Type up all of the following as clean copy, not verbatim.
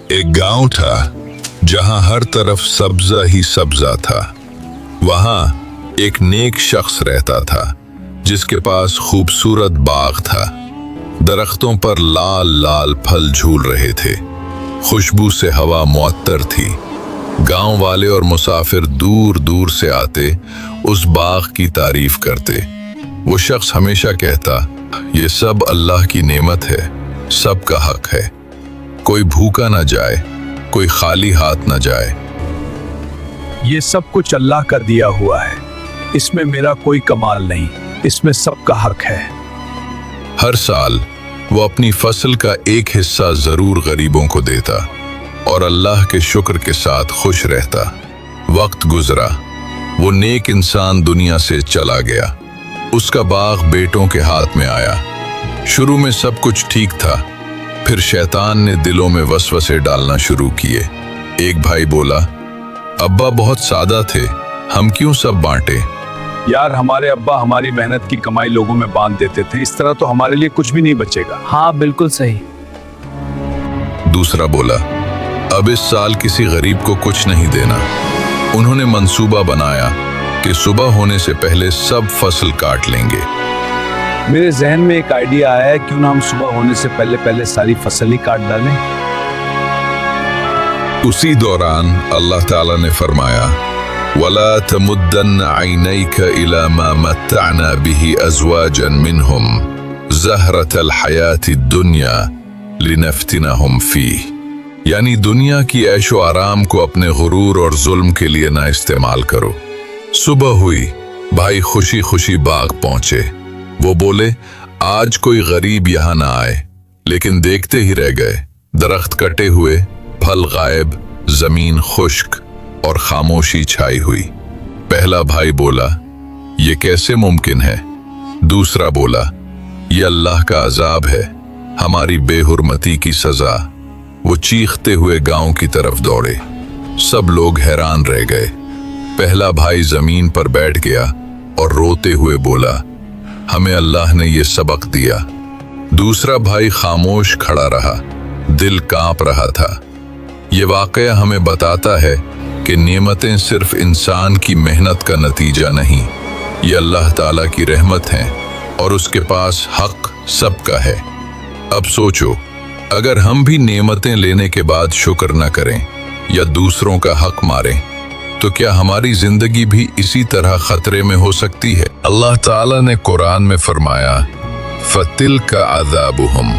एक गांव था जहां हर तरफ सब्जा ही सब्जा था। वहां एक नेक शख्स रहता था जिसके पास खूबसूरत बाग था। दरख्तों पर लाल लाल फल झूल रहे थे, खुशबू से हवा मुअत्तर थी। गांव वाले और मुसाफिर दूर दूर से आते, उस बाग की तारीफ करते। वो शख्स हमेशा कहता, ये सब अल्लाह की नेमत है, सबका हक है। कोई भूखा न जाए, कोई खाली हाथ न जाए। ये सब कुछ अल्लाह का दिया हुआ है, इसमें मेरा कोई कमाल नहीं, इसमें सबका हक है। हर साल वो अपनी फसल का एक हिस्सा जरूर गरीबों को देता और अल्लाह के शुक्र के साथ खुश रहता। वक्त गुजरा, वो नेक इंसान दुनिया से चला गया। उसका बाग बेटों के हाथ में आया। शुरू में सब कुछ ठीक था, फिर शैतान ने दिलों में वसवसे डालना शुरू किए। एक भाई बोला, अब्बा बहुत सादा थे, हम क्यों सब बांटे? यार, हमारे अब्बा हमारी मेहनत की कमाई लोगों में बांट देते थे, इस तरह तो हमारे लिए कुछ भी नहीं बचेगा। हाँ, बिल्कुल सही। दूसरा बोला, अब इस साल किसी गरीब को कुछ नहीं देना। उन्होंने मंसूबा बनाया कि सुबह होने से पहले सब फसल काट लेंगे। मेरे जहन में एक आइडिया आया है, क्यों ना हम सुबह होने से पहले पहले सारी फसल ही काट डालें। उसी दौरान अल्लाह ताला ने फरमाया, वला तमुद्दन ऐनैक इला मा मत्तअना बिही अज़वाजन मिनहुम ज़हरतल हयातिद दुनिया लिनफ्तिनहुम फीह। यानी दुनिया की ऐशो आराम को अपने गुरूर और जुल्म के लिए ना इस्तेमाल करो। सुबह हुई, भाई खुशी खुशी बाग पहुंचे। वो बोले, आज कोई गरीब यहां ना आए, लेकिन देखते ही रह गए। दरख्त कटे हुए, फल गायब, जमीन खुश्क और खामोशी छाई हुई। पहला भाई बोला, ये कैसे मुमकिन है? दूसरा बोला, ये अल्लाह का अजाब है, हमारी बेहुरमती की सजा। वो चीखते हुए गांव की तरफ दौड़े। सब लोग हैरान रह गए। पहला भाई जमीन पर बैठ गया और रोते हुए बोला, हमें अल्लाह ने ये सबक दिया। दूसरा भाई खामोश खड़ा रहा, दिल कांप रहा था। ये वाकया हमें बताता है कि नेमतें सिर्फ इंसान की मेहनत का नतीजा नहीं, ये अल्लाह ताला की रहमत है और उसके पास हक सबका है। अब सोचो, अगर हम भी नेमतें लेने के बाद शुक्र न करें या दूसरों का हक मारें, तो क्या हमारी जिंदगी भी इसी तरह खतरे में हो सकती है? अल्लाह ताला ने कुरान में फरमाया, फतिल्का अज़ाबुहुम,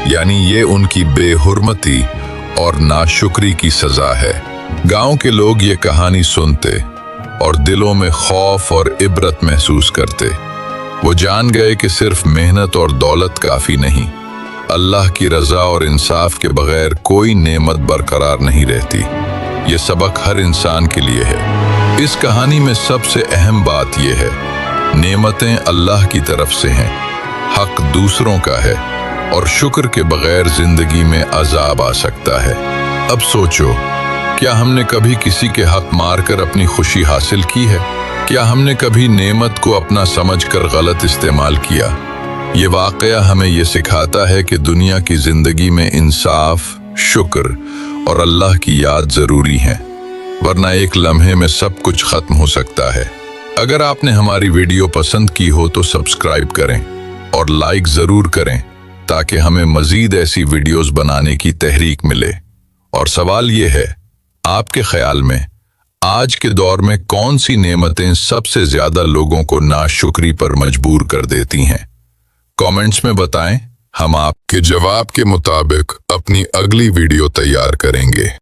यानी ये उनकी बेहुरमती और नाशुक्री की सजा है। गांव के लोग ये कहानी सुनते और दिलों में खौफ और इबरत महसूस करते। वो जान गए कि सिर्फ मेहनत और दौलत काफी नहीं, अल्लाह की रजा और इंसाफ के बगैर कोई नेमत बरकरार नहीं रहती। ये सबक हर इंसान के लिए है। इस कहानी में सबसे अहम बात यह है, नेमतें अल्लाह की तरफ से हैं, हक दूसरों का है और शुक्र के बगैर जिंदगी में अजाब आ सकता है। अब सोचो, क्या हमने कभी किसी के हक मारकर अपनी खुशी हासिल की है? क्या हमने कभी नेमत को अपना समझकर गलत इस्तेमाल किया? ये वाकया हमें ये सिखाता है कि दुनिया की जिंदगी में इंसाफ, शुक्र और अल्लाह की याद जरूरी है, वरना एक लम्हे में सब कुछ खत्म हो सकता है। अगर आपने हमारी वीडियो पसंद की हो तो सब्सक्राइब करें और लाइक जरूर करें, ताकि हमें मजीद ऐसी वीडियोस बनाने की तहरीक मिले। और सवाल ये है, आपके ख्याल में आज के दौर में कौन सी नेमतें सबसे ज्यादा लोगों को नाशुक्री पर मजबूर कर देती हैं? कमेंट्स में बताएं, हम आपके जवाब के मुताबिक अपनी अगली वीडियो तैयार करेंगे।